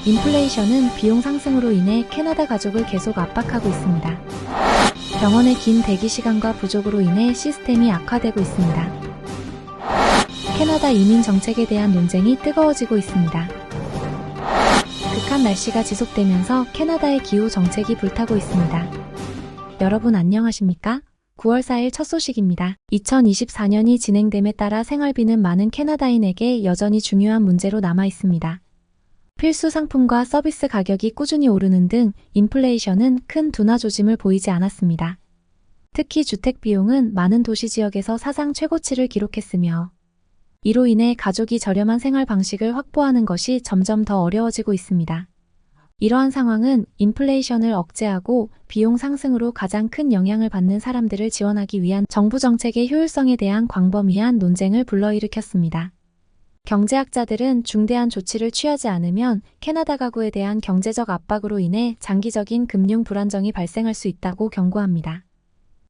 인플레이션은 비용 상승으로 인해 캐나다 가족을 계속 압박하고 있습니다. 병원의 긴 대기 시간과 부족으로 인해 시스템이 악화되고 있습니다. 캐나다 이민 정책에 대한 논쟁이 뜨거워지고 있습니다. 극한 날씨가 지속되면서 캐나다의 기후 정책이 불타고 있습니다. 여러분 안녕하십니까? 9월 4일 첫 소식입니다. 2024년이 진행됨에 따라 생활비는 많은 캐나다인에게 여전히 중요한 문제로 남아 있습니다. 필수 상품과 서비스 가격이 꾸준히 오르는 등 인플레이션은 큰 둔화 조짐을 보이지 않았습니다. 특히 주택 비용은 많은 도시 지역에서 사상 최고치를 기록했으며 이로 인해 가족이 저렴한 생활 방식을 확보하는 것이 점점 더 어려워지고 있습니다. 이러한 상황은 인플레이션을 억제하고 비용 상승으로 가장 큰 영향을 받는 사람들을 지원하기 위한 정부 정책의 효율성에 대한 광범위한 논쟁을 불러일으켰습니다. 경제학자들은 중대한 조치를 취하지 않으면 캐나다 가구에 대한 경제적 압박으로 인해 장기적인 금융 불안정이 발생할 수 있다고 경고합니다.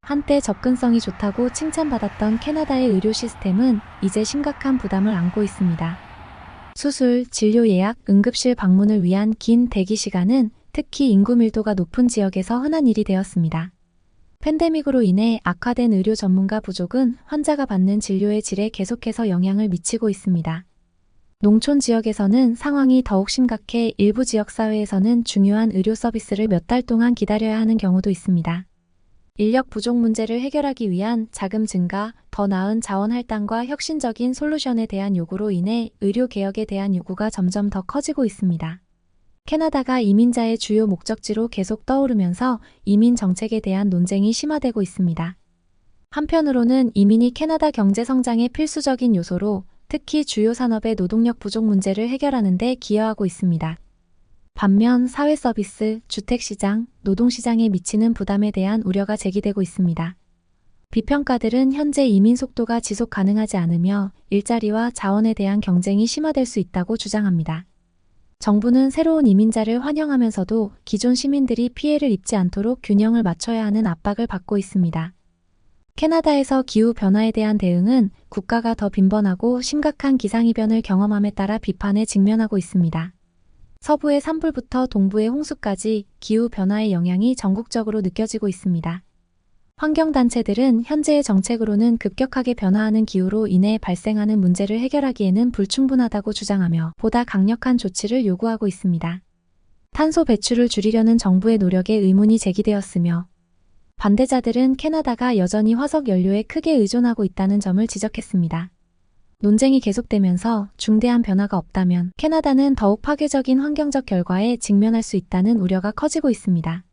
한때 접근성이 좋다고 칭찬받았던 캐나다의 의료 시스템은 이제 심각한 부담을 안고 있습니다. 수술, 진료 예약, 응급실 방문을 위한 긴 대기 시간은 특히 인구 밀도가 높은 지역에서 흔한 일이 되었습니다. 팬데믹으로 인해 악화된 의료 전문가 부족은 환자가 받는 진료의 질에 계속해서 영향을 미치고 있습니다. 농촌 지역에서는 상황이 더욱 심각해 일부 지역사회에서는 중요한 의료 서비스를 몇 달 동안 기다려야 하는 경우도 있습니다. 인력 부족 문제를 해결하기 위한 자금 증가, 더 나은 자원 할당과 혁신적인 솔루션에 대한 요구로 인해 의료 개혁에 대한 요구가 점점 더 커지고 있습니다. 캐나다가 이민자의 주요 목적지로 계속 떠오르면서 이민 정책에 대한 논쟁이 심화되고 있습니다. 한편으로는 이민이 캐나다 경제 성장의 필수적인 요소로 특히 주요 산업의 노동력 부족 문제를 해결하는 데 기여하고 있습니다. 반면 사회 서비스, 주택시장, 노동시장에 미치는 부담에 대한 우려가 제기되고 있습니다. 비평가들은 현재 이민 속도가 지속 가능하지 않으며 일자리와 자원에 대한 경쟁이 심화될 수 있다고 주장합니다. 정부는 새로운 이민자를 환영하면서도 기존 시민들이 피해를 입지 않도록 균형을 맞춰야 하는 압박을 받고 있습니다. 캐나다에서 기후 변화에 대한 대응은 국가가 더 빈번하고 심각한 기상이변을 경험함에 따라 비판에 직면하고 있습니다. 서부의 산불부터 동부의 홍수까지 기후 변화의 영향이 전국적으로 느껴지고 있습니다. 환경단체들은 현재의 정책으로는 급격하게 변화하는 기후로 인해 발생하는 문제를 해결하기에는 불충분하다고 주장하며 보다 강력한 조치를 요구하고 있습니다. 탄소 배출을 줄이려는 정부의 노력에 의문이 제기되었으며 반대자들은 캐나다가 여전히 화석 연료에 크게 의존하고 있다는 점을 지적했습니다. 논쟁이 계속되면서 중대한 변화가 없다면 캐나다는 더욱 파괴적인 환경적 결과에 직면할 수 있다는 우려가 커지고 있습니다.